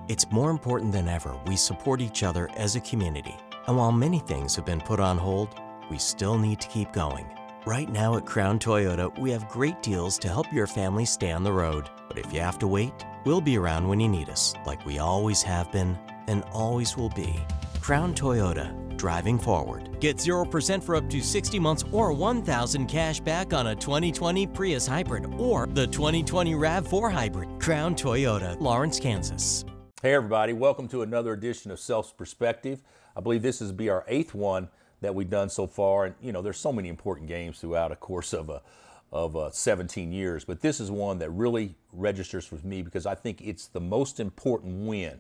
It's more important than ever we support each other as a community. And while many things have been put on hold, we still need to keep going. Right now at Crown Toyota, we have great deals to help your family stay on the road. But if you have to wait, we'll be around when you need us, like we always have been and always will be. Crown Toyota, driving forward. Get 0% for up to 60 months or $1,000 cash back on a 2020 Prius Hybrid or the 2020 RAV4 Hybrid. Crown Toyota, Lawrence, Kansas. Hey everybody, welcome to another edition of Self's Perspective. I believe this is be our 8th one that we've done so far, and you know there's so many important games throughout a course of 17 years, but this is one that really registers with me because I think it's the most important win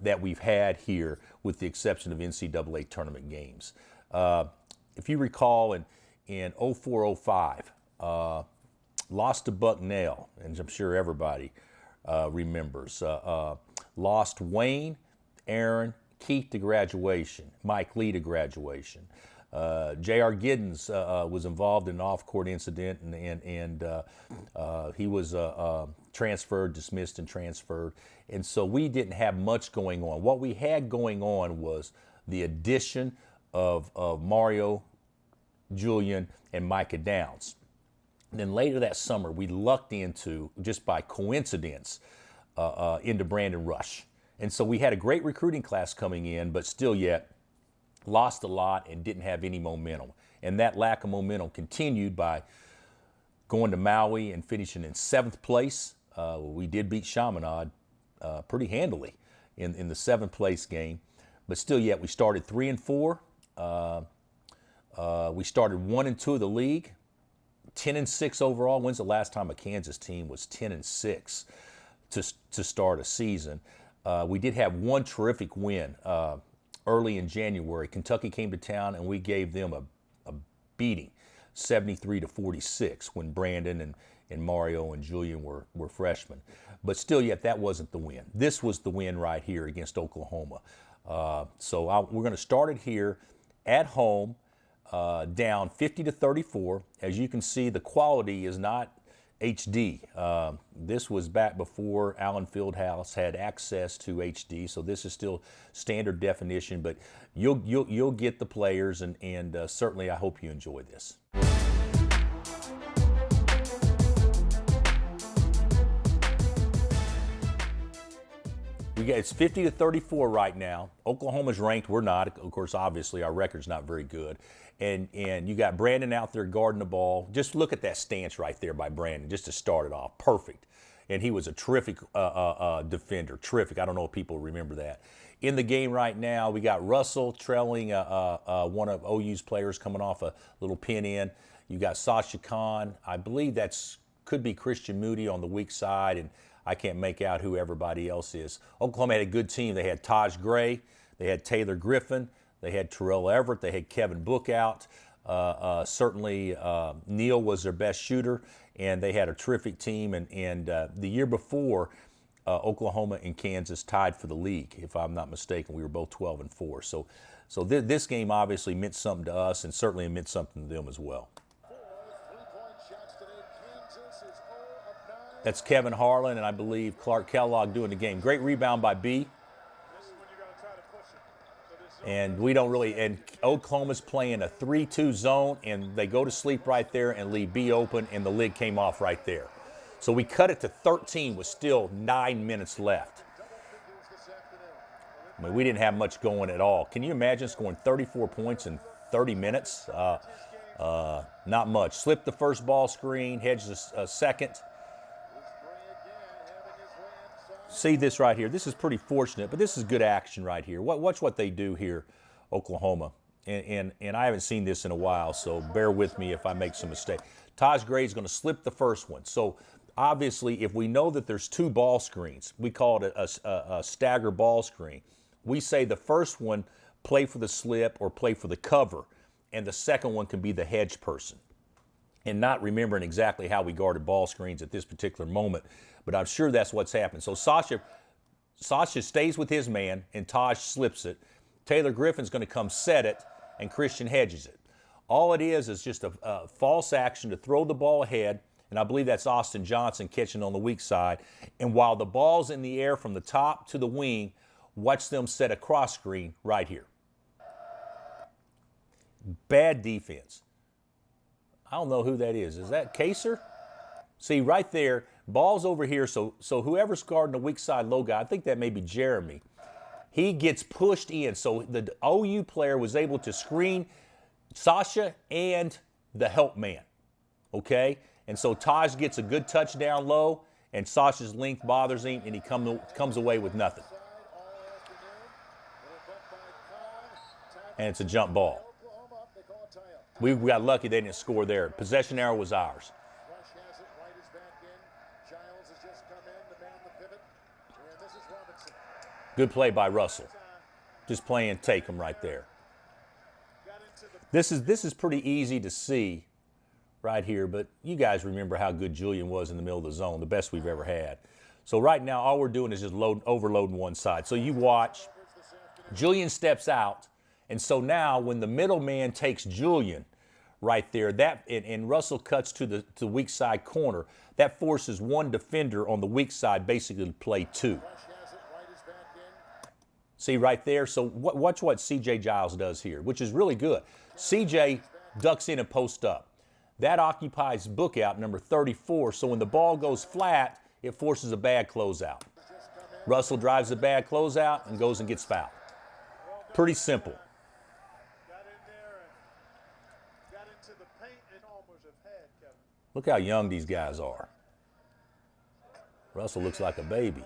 that we've had here, with the exception of NCAA tournament games. If you recall, in 04-05, lost to Bucknell, and I'm sure everybody remembers. Lost Wayne, Aaron, Keith to graduation, Mike Lee to graduation. J.R. Giddens was involved in an off-court incident, and he was transferred, dismissed, and transferred. And so we didn't have much going on. What we had going on was the addition of Mario, Julian, and Micah Downs. And then later that summer, we lucked into, just by coincidence, into Brandon Rush. And so we had a great recruiting class coming in, but still yet lost a lot and didn't have any momentum. And that lack of momentum continued by going to Maui and finishing in 7th place. We did beat Chaminade pretty handily in the 7th place game. But still yet, we started 3-4. We started 1-2 of the league. 10-6 overall. When's the last time a Kansas team was 10-6 to start a season? We did have one terrific win early in January. Kentucky came to town and we gave them a beating, 73-46, when Brandon and Mario and Julian were freshmen. But still yet, that wasn't the win. This was the win right here against Oklahoma. So we're going to start it here at home. Down 50-34. As you can see, the quality is not HD. This was back before Allen Fieldhouse had access to HD, so this is still standard definition. But you'll get the players, and certainly I hope you enjoy this. It's 50-34 right now. Oklahoma's ranked. We're not. Of course, obviously, our record's not very good. And you got Brandon out there guarding the ball. Just look at that stance right there by Brandon, just to start it off. Perfect. And he was a terrific defender. Terrific. I don't know if people remember that. In the game right now, we got Russell trailing one of OU's players coming off a little pin in. You got Sasha Khan. I believe could be Christian Moody on the weak side, and I can't make out who everybody else is. Oklahoma had a good team. They had Taj Gray. They had Taylor Griffin. They had Terrell Everett. They had Kevin Book out. Certainly Neal was their best shooter, and they had a terrific team. And the year before, Oklahoma and Kansas tied for the league, if I'm not mistaken. We were both 12-4. So this game obviously meant something to us, and certainly it meant something to them as well. That's Kevin Harlan and I believe Clark Kellogg doing the game. Great rebound by B. And and Oklahoma's playing a 3-2 zone, and they go to sleep right there and leave B open, and the lid came off right there. So we cut it to 13 with still 9 minutes left. I mean, we didn't have much going at all. Can you imagine scoring 34 points in 30 minutes? Not much. Slipped the first ball screen, hedged a second. See this right here. This is pretty fortunate, but this is good action right here. Watch what they do here, Oklahoma. And I haven't seen this in a while, so bear with me if I make some mistakes. Taj Gray is going to slip the first one. So obviously, if we know that there's 2 ball screens, we call it a stagger ball screen. We say the first one, play for the slip or play for the cover, and the second one can be the hedge person. And not remembering exactly how we guarded ball screens at this particular moment, but I'm sure that's what's happened. So Sasha stays with his man, and Taj slips it. Taylor Griffin's going to come set it, and Christian hedges it. All it is just a false action to throw the ball ahead, and I believe that's Austin Johnson catching on the weak side. And while the ball's in the air from the top to the wing, watch them set a cross screen right here. Bad defense. I don't know who that is. Is that Kaser? See, right there, ball's over here, so whoever's guarding the weak side low guy, I think that may be Jeremy, he gets pushed in. So the OU player was able to screen Sasha and the help man, okay? And so Taj gets a good touchdown low, and Sasha's length bothers him, and he comes away with nothing. And it's a jump ball. We got lucky they didn't score there. Possession arrow was ours. Good play by Russell. Just playing take him right there. This is pretty easy to see right here, but you guys remember how good Julian was in the middle of the zone, the best we've ever had. So right now, all we're doing is just overloading one side. So you watch, Julian steps out, and so now when the middle man takes Julian right there, and Russell cuts to the weak side corner, that forces one defender on the weak side basically to play two. See right there? So watch what C.J. Giles does here, which is really good. C.J. ducks in and posts up. That occupies book out number 34, so when the ball goes flat, it forces a bad closeout. Russell drives a bad closeout and goes and gets fouled. Pretty simple. Look how young these guys are. Russell looks like a baby.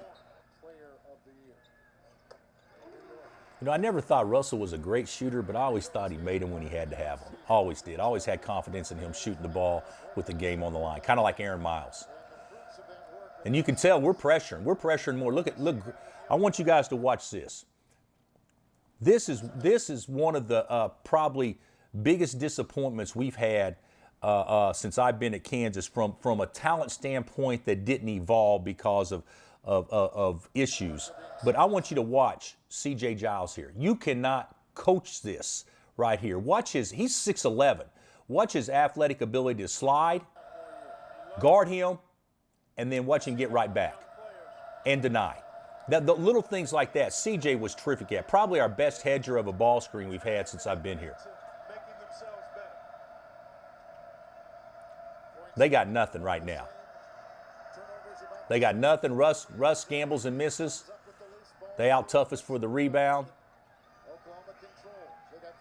You know, I never thought Russell was a great shooter, but I always thought he made them when he had to have them. Always did. Always had confidence in him shooting the ball with the game on the line, kind of like Aaron Miles. And you can tell we're pressuring. We're pressuring more. Look. I want you guys to watch this. This is one of the probably biggest disappointments we've had since I've been at Kansas from a talent standpoint that didn't evolve because of issues. But I want you to watch C.J. Giles here. You cannot coach this right here. Watch he's 6'11". Watch his athletic ability to slide, guard him, and then watch him get right back and deny. The little things like that, C.J. was terrific at. Probably our best hedger of a ball screen we've had since I've been here. They got nothing right now. They got nothing. Russ gambles and misses. They out-tough us for the rebound.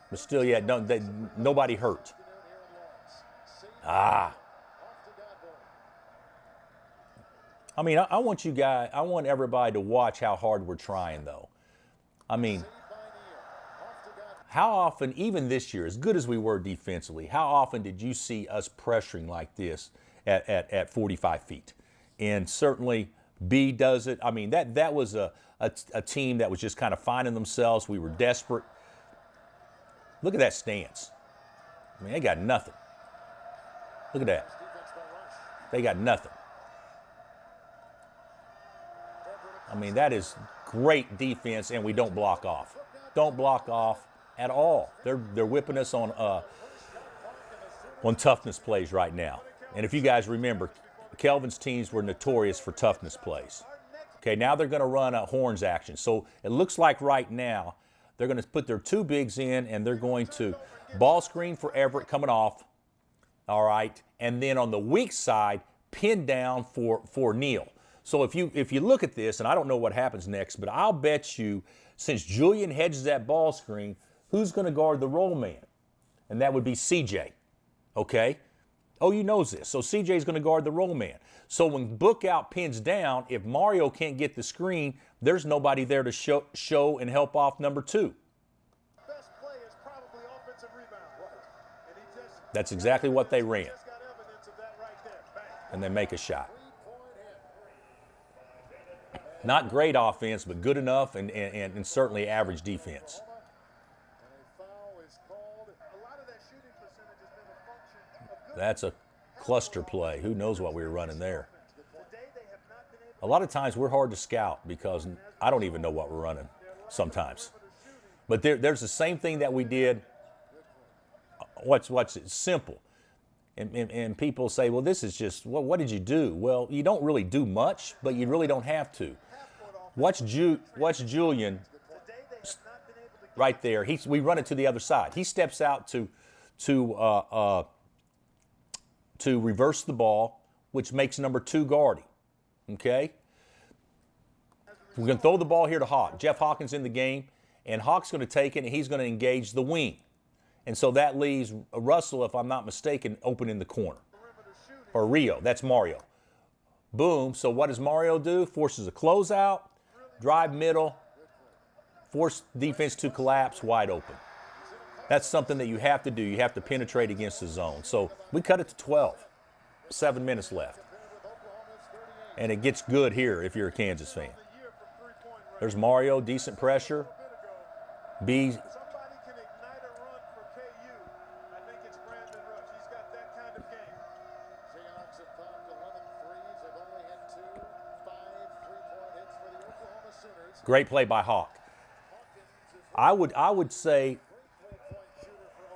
But still, yeah, nobody hurt. I mean, I want everybody to watch how hard we're trying, though. I mean, how often, even this year, as good as we were defensively, how often did you see us pressuring like this at 45 feet? And certainly B does it. I mean, that was a team that was just kind of finding themselves. We were desperate. Look at that stance. I mean, they got nothing. Look at that. They got nothing. I mean, that is great defense, and we don't block off. Don't block off at all. They're whipping us on toughness plays right now. And if you guys remember, Kelvin's teams were notorious for toughness plays. Okay, now they're going to run a horns action. So it looks like right now they're going to put their two bigs in, and they're going to ball screen for Everett coming off. All right, and then on the weak side, pin down for Neal. So if you look at this, and I don't know what happens next, but I'll bet you, since Julian hedges that ball screen, who's going to guard the roll man? And that would be CJ. Okay? OU knows this. So CJ is going to guard the roll man. So when Bookout pins down, if Mario can't get the screen, there's nobody there to show and help off number two. Best play is probably offensive rebound. That's exactly what they ran. And they make a shot. Not great offense, but good enough and certainly average defense. That's a cluster play. Who knows what we were running there? A lot of times we're hard to scout because I don't even know what we're running sometimes. But there's the same thing that we did. What's it? Simple. And people say, well, this is just, what did you do? Well, you don't really do much, but you really don't have to. Watch Julian right there. We run it to the other side. He steps out to reverse the ball, which makes number 2 guarding. Okay? We're going to throw the ball here to Hawk. Jeff Hawkins in the game, and Hawk's going to take it, and he's going to engage the wing. And so that leaves Russell, if I'm not mistaken, open in the corner. Or Rio, that's Mario. Boom, so what does Mario do? Forces a closeout, drive middle, force defense to collapse, wide open. That's something that you have to do. You have to penetrate against the zone. So we cut it to 12, 7 minutes left. And it gets good here if you're a Kansas fan. There's Mario, decent pressure. B. Somebody can ignite a run for KU. I think it's Brandon Rush. He's got that kind of game. Seahawks have popped 11 threes. They've only had 2, 5 3-point hits for the Oklahoma Sooners. Great play by Hawk. I would say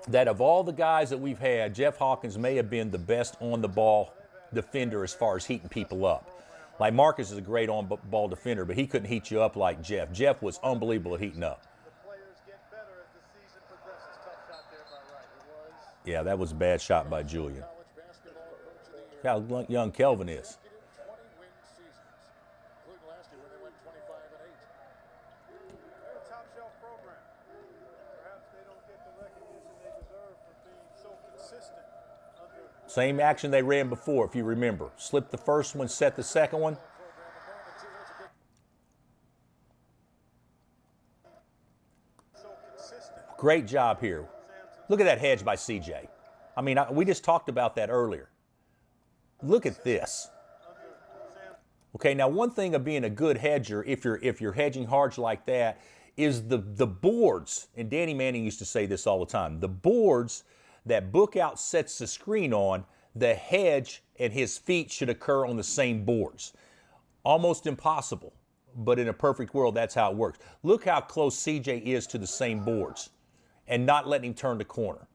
that of all the guys that we've had, Jeff Hawkins may have been the best on-the-ball defender as far as heating people up. Like Marcus is a great on-ball defender, but he couldn't heat you up like Jeff. Jeff was unbelievable at heating up. Yeah, that was a bad shot by Julian. How young Kelvin is. Same action they ran before, if you remember. Slip the first one, set the second one. Great job here. Look at that hedge by CJ. I mean, we just talked about that earlier. Look at this. Okay, now one thing of being a good hedger, if you're hedging hard like that, is the boards, and Danny Manning used to say this all the time, the boards that Bookout sets the screen on, the hedge and his feet should occur on the same boards. Almost impossible, but in a perfect world, that's how it works. Look how close CJ is to the same boards and not letting him turn the corner.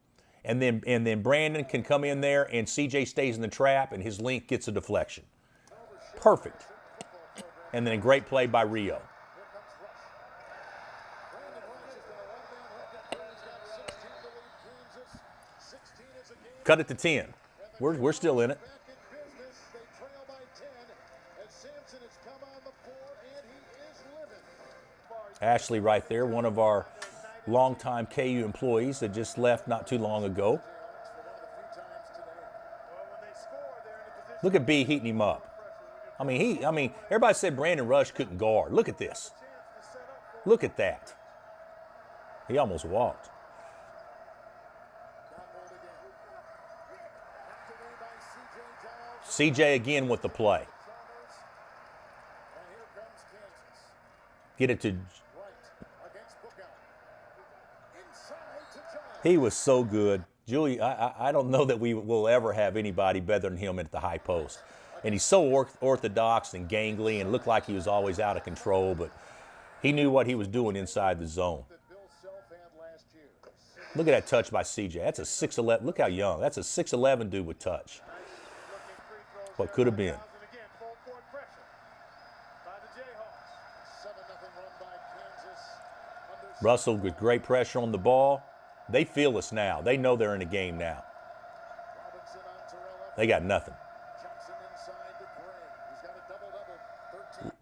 And then Brandon can come in there and CJ stays in the trap and his link gets a deflection. Perfect. And then a great play by Rio. Cut it to 10. We're still in it. Ashley right there, one of our longtime KU employees that just left not too long ago. Look at B heating him up. I mean, everybody said Brandon Rush couldn't guard. Look at this. Look at that. He almost walked. CJ again with the play. Get it to. He was so good. Julie, I don't know that we will ever have anybody better than him at the high post. And he's so orthodox and gangly and looked like he was always out of control, but he knew what he was doing inside the zone. Look at that touch by CJ. That's a 6'11". Look how young. That's a 6'11" dude with touch. What could have been. Russell with great pressure on the ball. They feel us now. They know they're in a game now. They got nothing.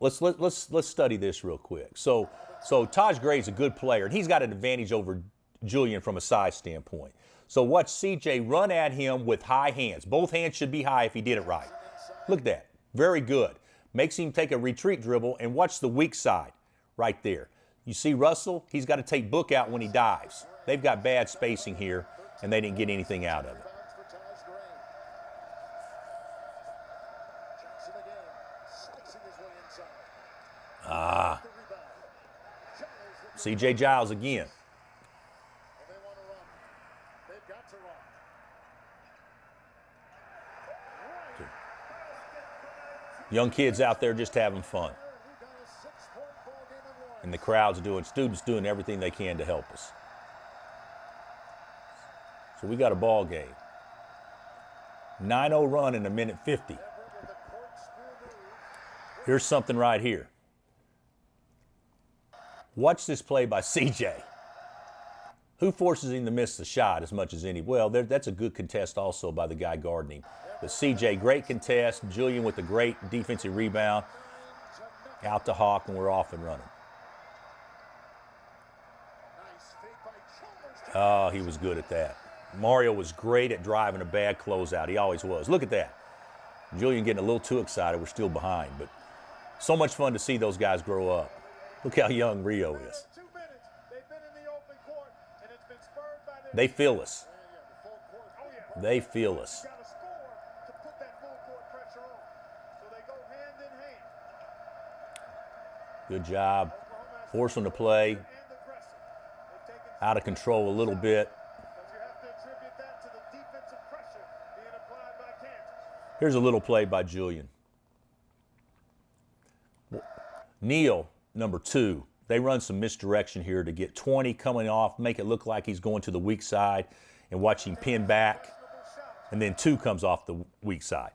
Let's study this real quick. So Taj Gray's a good player, and he's got an advantage over Julian from a size standpoint. So watch CJ run at him with high hands. Both hands should be high if he did it right. Look at that. Very good. Makes him take a retreat dribble, and watch the weak side right there. You see Russell, he's got to take Book out when he dives. They've got bad spacing here, and they didn't get anything out of it. C.J. Giles again. Young kids out there just having fun. And the crowd's students doing everything they can to help us. So we got a ball game. 9-0 run in a minute 50. Here's something right here. Watch this play by CJ. Who forces him to miss the shot as much as any? Well, that's a good contest also by the guy guarding him. But CJ, great contest. Julian with a great defensive rebound. Out to Hawk, and we're off and running. Oh, he was good at that. Mario was great at driving a bad closeout. He always was. Look at that. Julian getting a little too excited. We're still behind, but so much fun to see those guys grow up. Look how young Rio is. They feel us. They feel us. Good job. Force them to play. Out of control a little bit. Here's a little play by Julian. Neal, number 2. They run some misdirection here to get 20 coming off, make it look like he's going to the weak side, and watch him pin back, and then 2 comes off the weak side.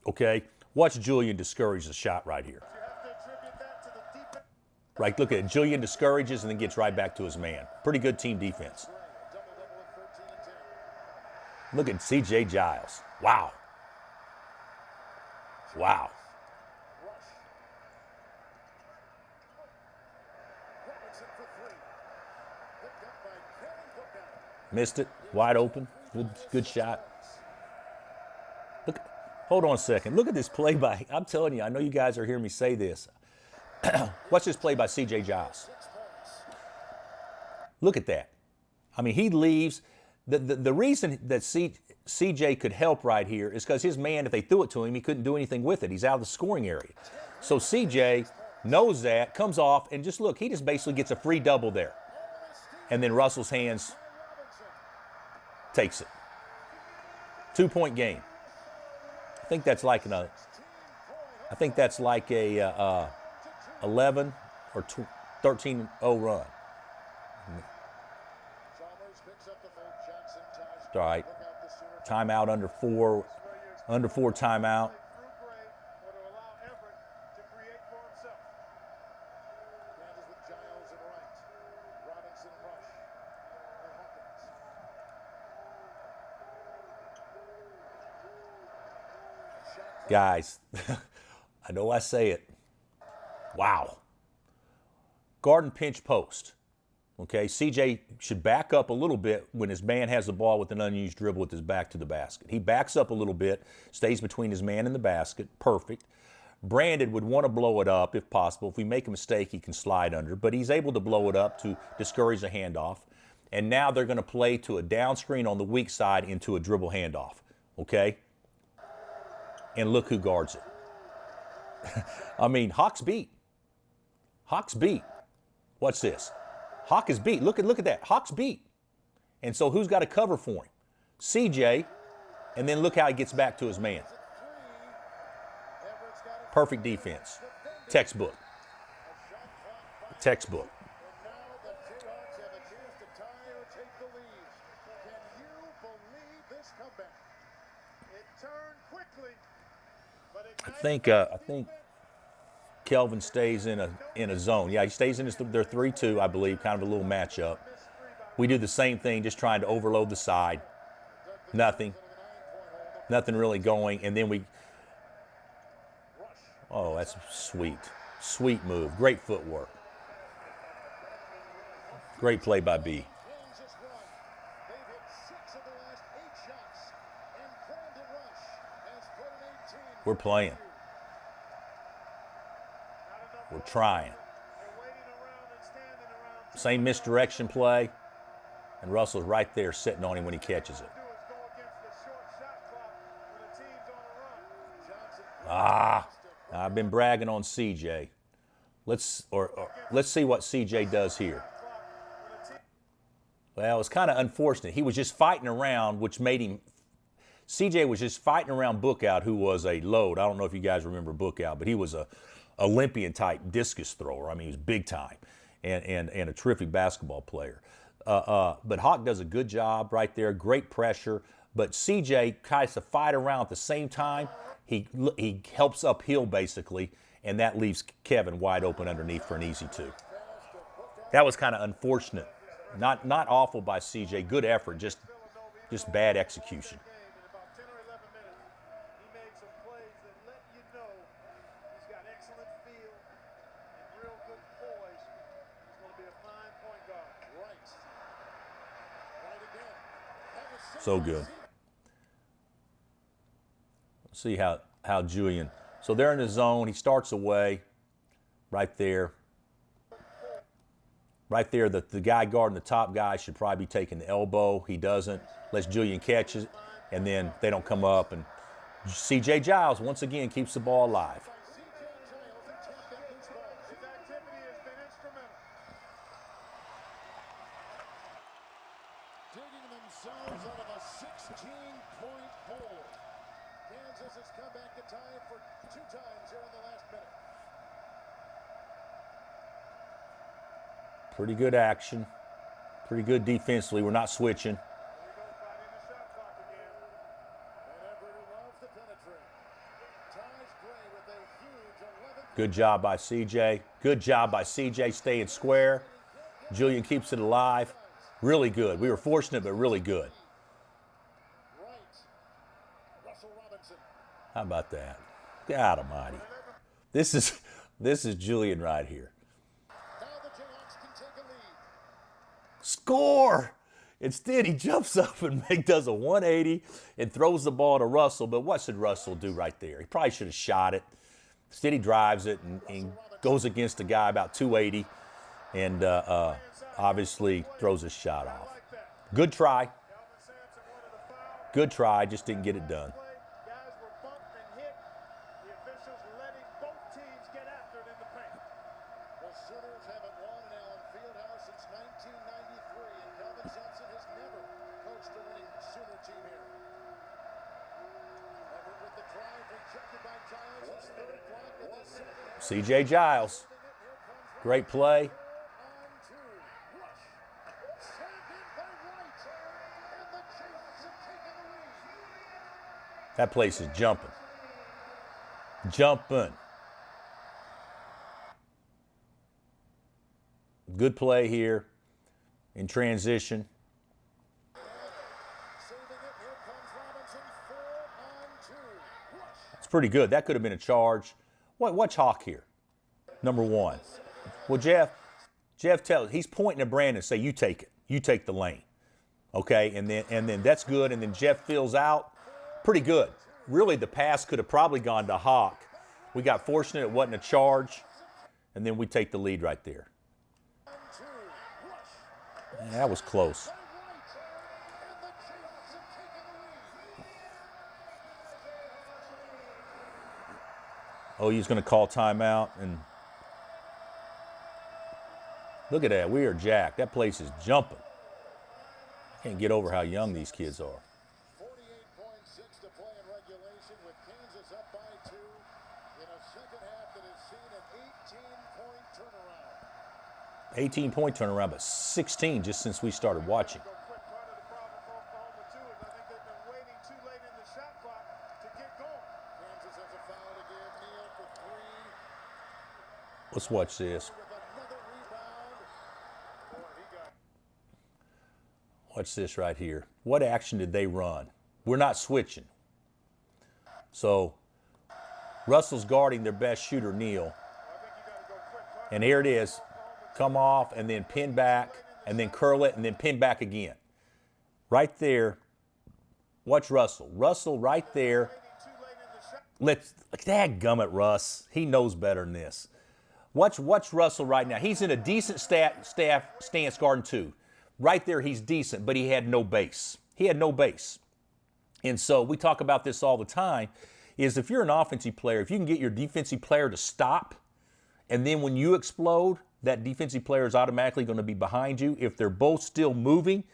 Okay? Watch Julian discourage the shot right here. Right, look at it. Julian discourages and then gets right back to his man. Pretty good team defense. Look at C.J. Giles. Wow. Wow. Missed it. Wide open. Good shot. Look. Hold on a second. Look at this play by, I'm telling you, I know you guys are hearing me say this. Watch this play by C.J. Giles. Look at that. I mean, he leaves. The reason that C.J. could help right here is because his man, if they threw it to him, he couldn't do anything with it. He's out of the scoring area. So C.J. knows that, comes off, and just look, he just basically gets a free double there. And then Russell's hands takes it. 2-point game. I think that's like a 11 or 13-0 run. All right. Timeout under 4 timeout. Guys, I know I say it. Wow. Garden pinch post. Okay, CJ should back up a little bit when his man has the ball with an unused dribble with his back to the basket. He backs up a little bit, stays between his man and the basket. Perfect. Brandon would want to blow it up if possible. If we make a mistake, he can slide under, but he's able to blow it up to discourage a handoff. And now they're going to play to a down screen on the weak side into a dribble handoff. Okay? And look who guards it. I mean, Hawk's beat. Hawk's beat. Watch this. Hawk is beat. Look at that. Hawk's beat. And so who's got to cover for him? CJ. And then look how he gets back to his man. Perfect defense. Textbook. Textbook. I think Kelvin stays in a zone. Yeah, he stays in their 3-2, I believe, kind of a little matchup. We do the same thing, just trying to overload the side. Nothing really going, and then oh, that's sweet. Sweet move. Great footwork. Great play by B. We're playing. We're trying. Same misdirection play, and Russell's right there sitting on him when he catches it. I've been bragging on CJ. Let's see what CJ does here. Well, it's kind of unfortunate. He was just fighting around, which made him. CJ was just fighting around Bookout, who was a load. I don't know if you guys remember Bookout, but he was a Olympian-type discus thrower. I mean, he was big time and a terrific basketball player. But Hawk does a good job right there. Great pressure. but CJ tries to fight around at the same time. He helps uphill basically, and that leaves Kevin wide open underneath for an easy 2. That was kind of unfortunate. Not awful by CJ. Good effort, just bad execution. In about 10 or 11 minutes, he made some plays that let you know he's got excellent feel and real good poise. He's going to be a fine point guard. Right. Right again. That was So good. See how Julian. So they're in the zone. He starts away. Right there. Right there, the guy guarding the top guy should probably be taking the elbow. He doesn't. Lets Julian catch it, and then they don't come up. And C.J. Giles, once again, keeps the ball alive. His activity has been instrumental. digging themselves out of a 16-point hole. Kansas has come back to tie it for 2 times here in the last minute. Pretty good action. Pretty good defensively. We're not switching. Here we go, fighting the shot clock again. And Everett loves to penetrate. Taj Gray with a huge 11th. Good job by CJ. Good job by CJ staying square. Julian keeps it alive. Really good. We were fortunate, but really good. Right. Russell Robinson. How about that? God almighty. This is Julian right here. Now the Jayhawks can take a lead. Score! Instead, he jumps up and does a 180 and throws the ball to Russell. But what should Russell do right there? He probably should have shot it. Instead, he drives it and goes against a guy about 280 and obviously throws his shot off. Good try. Calvin Sampson wanted a foul. Good try, just didn't get it done. Guys were bumped and hit. The officials letting both teams get after it in the paint. The Sooners haven't won in Allen Fieldhouse since 1993, and Calvin Sampson has never coached a winning Sooner team here. Everett with the drive rejected by Giles. His third block in the second half. C.J. Giles. Great play. On to Rush. Saved in by Wright. And the Jayhawks have taken the lead. That place is jumping. Jumping. Good play here in transition. Saving it. Here comes Robinson. 4 on 2. Rush. It's pretty good. That could have been a charge. Watch Hawk here. Number 1. Well, Jeff tells, he's pointing to Brandon and say, you take it. You take the lane. Okay, and then that's good. And then Jeff fills out. Pretty good. Really, the pass could have probably gone to Hawk. We got fortunate it wasn't a charge. And then we take the lead right there. On 2. Rush. Yeah, that was close. By Wright. And the Jayhawks have taken the lead. Oh, he's going to call timeout. And look at that. We are jacked. That place is jumping. Can't get over how young these kids are. 48.6 to play in regulation with Kansas up by 2 in a second half that has seen an 18-point turnaround. 18-point turnaround, but 16 just since we started watching. Go quick. Part of the problem for Oklahoma, too, is I think they've been waiting too late in the shot clock to get going. Kansas has a foul to give. Neal for 3 Let's watch this. with another rebound. Boy, he got Watch this right here. What action did they run? We're not switching. So Russell's guarding their best shooter, Neal. I think you got to go quick. Part And here it is. Come off and then pin back and then curl it and then pin back again. Right there. Watch Russell. Russell right there. too late in the shot. Let's dadgummit Russ. He knows better than this. Watch Russell right now. He's in a decent stance guarding 2. Right there, he's decent, but he had no base. He had no base. And so we talk about this all the time, is if you're an offensive player, if you can get your defensive player to stop, and then when you explode, that defensive player is automatically going to be behind you. If they're both still moving,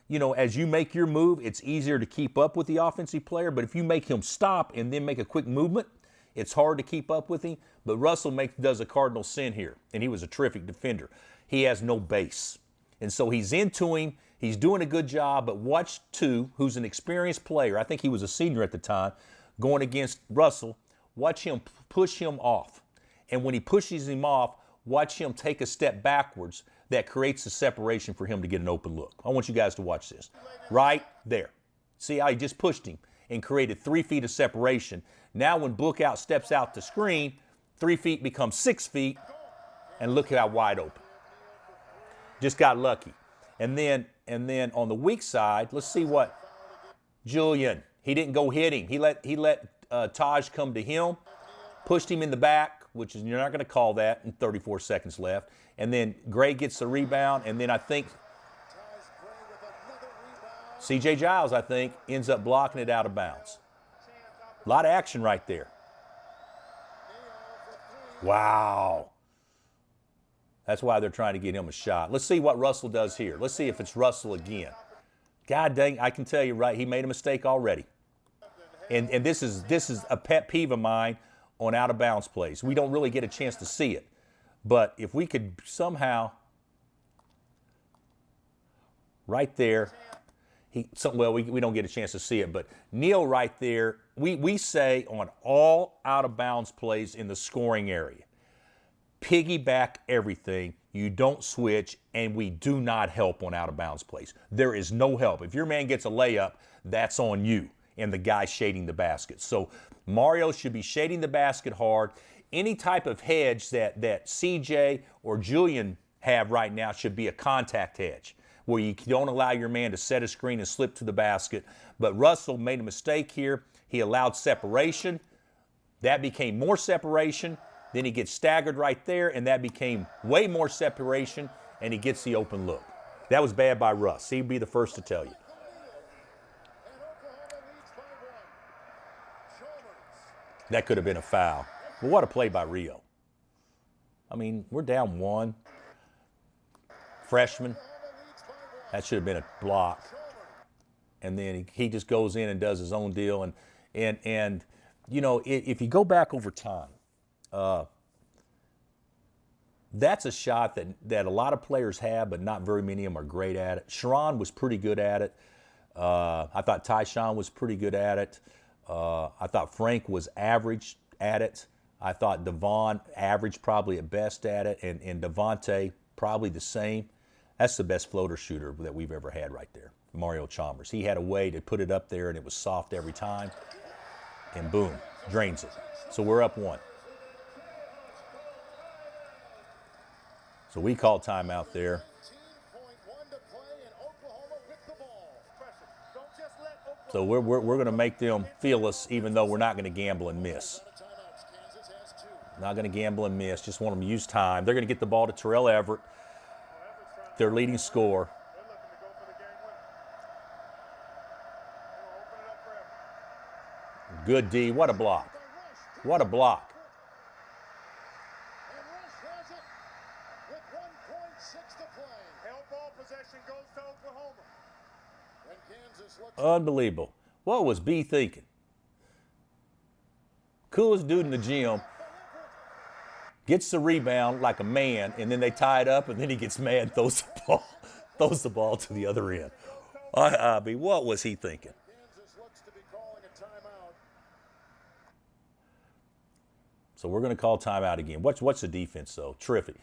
you know, as you make your move, it's easier to keep up with the offensive player. But if you make him stop and then make a quick movement, it's hard to keep up with him. But Russell does a cardinal sin here, and he was a terrific defender. He has no base. And so he's into him. He's doing a good job, but watch two, who's an experienced player. I think he was a senior at the time, going against Russell. Watch him push him off. And when he pushes him off, watch him take a step backwards that creates a separation for him to get an open look. I want you guys to watch this. Right there. See how he just pushed him and created 3 feet of separation. Now when Bookout steps out the screen, 3 feet becomes 6 feet, and look how wide open. Just got lucky. And then on the weak side, let's see what Julian. He didn't go hit him. He let Taj come to him, pushed him in the back, which is, you're not going to call that in 34 seconds left. And then Gray gets the rebound, and then I think C.J. Giles, I think, ends up blocking it out of bounds. A lot of action right there. Wow. That's why they're trying to get him a shot. Let's see what Russell does here. Let's see if it's Russell again. God dang, I can tell you right, he made a mistake already. And this is a pet peeve of mine on out-of-bounds plays. We don't really get a chance to see it. But if we could somehow, right there, we don't get a chance to see it, but Neal right there, we say on all out-of-bounds plays in the scoring area, piggyback everything. You don't switch, and we do not help on out-of-bounds plays. There is no help. If your man gets a layup, that's on you and the guy shading the basket. So Mario should be shading the basket hard. Any type of hedge that CJ or Julian have right now should be a contact hedge, where you don't allow your man to set a screen and slip to the basket. But Russell made a mistake here. He allowed separation. That became more separation. Then he gets staggered right there, and that became way more separation, and he gets the open look. That was bad by Russ. He'd be the first to tell you. That could have been a foul. But what a play by Rio. I mean, we're down 1. Freshman. That should have been a block. And then he just goes in and does his own deal. And you know, if you go back over time, that's a shot that a lot of players have, but not very many of them are great at it. Sharon was pretty good at it. I thought Tyshawn was pretty good at it. I thought Frank was average at it. I thought Devon average probably at best at it, and Devontae probably the same. That's the best floater shooter that we've ever had right there, Mario Chalmers. He had a way to put it up there, and it was soft every time, and boom, drains it. So we're up 1. So we call timeout there. So we're going to make them feel us, even though we're not going to gamble and miss. Not going to gamble and miss. Just want them to use time. They're going to get the ball to Terrell Everett, their leading scorer. Good D. What a block. What a block. Unbelievable. What was B thinking? Coolest dude in the gym. Gets the rebound like a man, and then they tie it up, and then he gets mad, throws the ball to the other end. I mean, what was he thinking? So we're going to call timeout again. What's the defense, though? Terrific.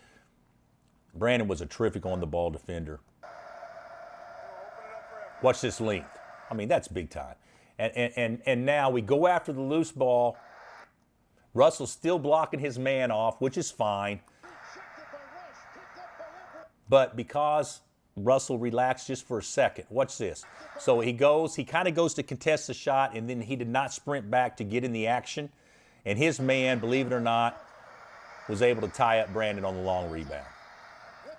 Brandon was a terrific on-the-ball defender. Watch this length. I mean, that's big time. And now we go after the loose ball. Russell's still blocking his man off, which is fine. But because Russell relaxed just for a second, watch this. So he kind of goes to contest the shot, and then he did not sprint back to get in the action. And his man, believe it or not, was able to tie up Brandon on the long rebound.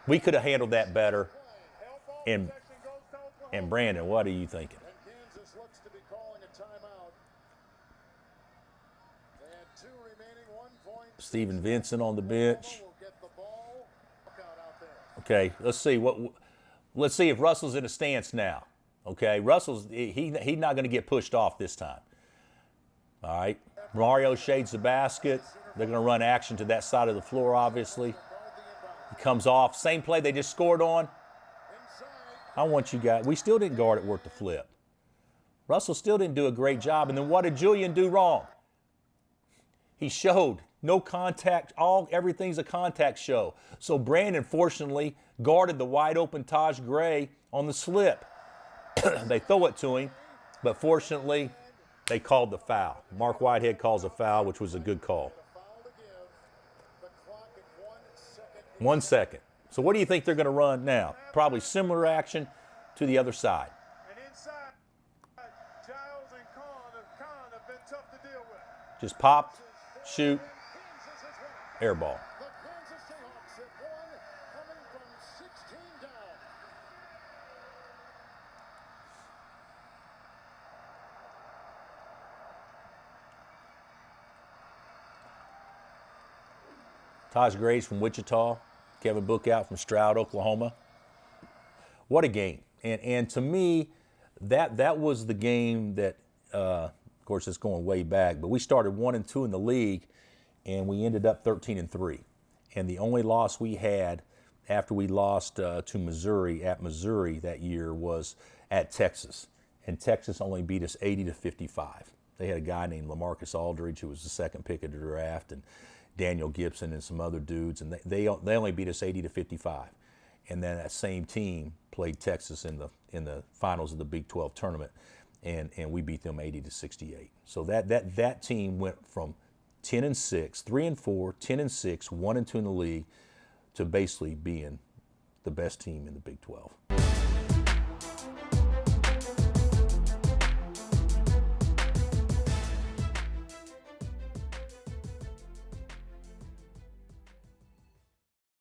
We could have handled that better. And Brandon, what are you thinking? Steven Vincent on the bench. Okay, let's see if Russell's in a stance now. Okay, he's not going to get pushed off this time. All right, Mario shades the basket. They're going to run action to that side of the floor, obviously. He comes off, same play they just scored on. I want you guys. We still didn't guard it worth the flip. Russell still didn't do a great job. And then what did Julian do wrong? He showed no contact. Everything's a contact show. So Brandon, fortunately, guarded the wide open Taj Gray on the slip. They throw it to him, but fortunately, they called the foul. Mark Whitehead calls a foul, which was a good call. 1 second. So what do you think they're going to run now? Probably similar action to the other side. And inside, Giles and Kahn have been tough to deal with. Just pop, shoot, air ball. The Kansas Seahawks have won, coming from 16 down. Taj Gray's from Wichita. Kevin Bookout from Stroud, Oklahoma. What a game. And to me, that was the game that, of course, it's going way back, but we started 1-2 in the league, and we ended up 13-3. And the only loss we had after we lost to Missouri at Missouri that year was at Texas. And Texas only beat us 80-55. They had a guy named LaMarcus Aldridge who was the second pick of the draft, and Daniel Gibson and some other dudes, and they only beat us 80-55. And then that same team played Texas in the finals of the Big 12 tournament, and we beat them 80-68. So that team went from 10-6, 3-4, 10-6, 1-2 in the league, to basically being the best team in the Big 12.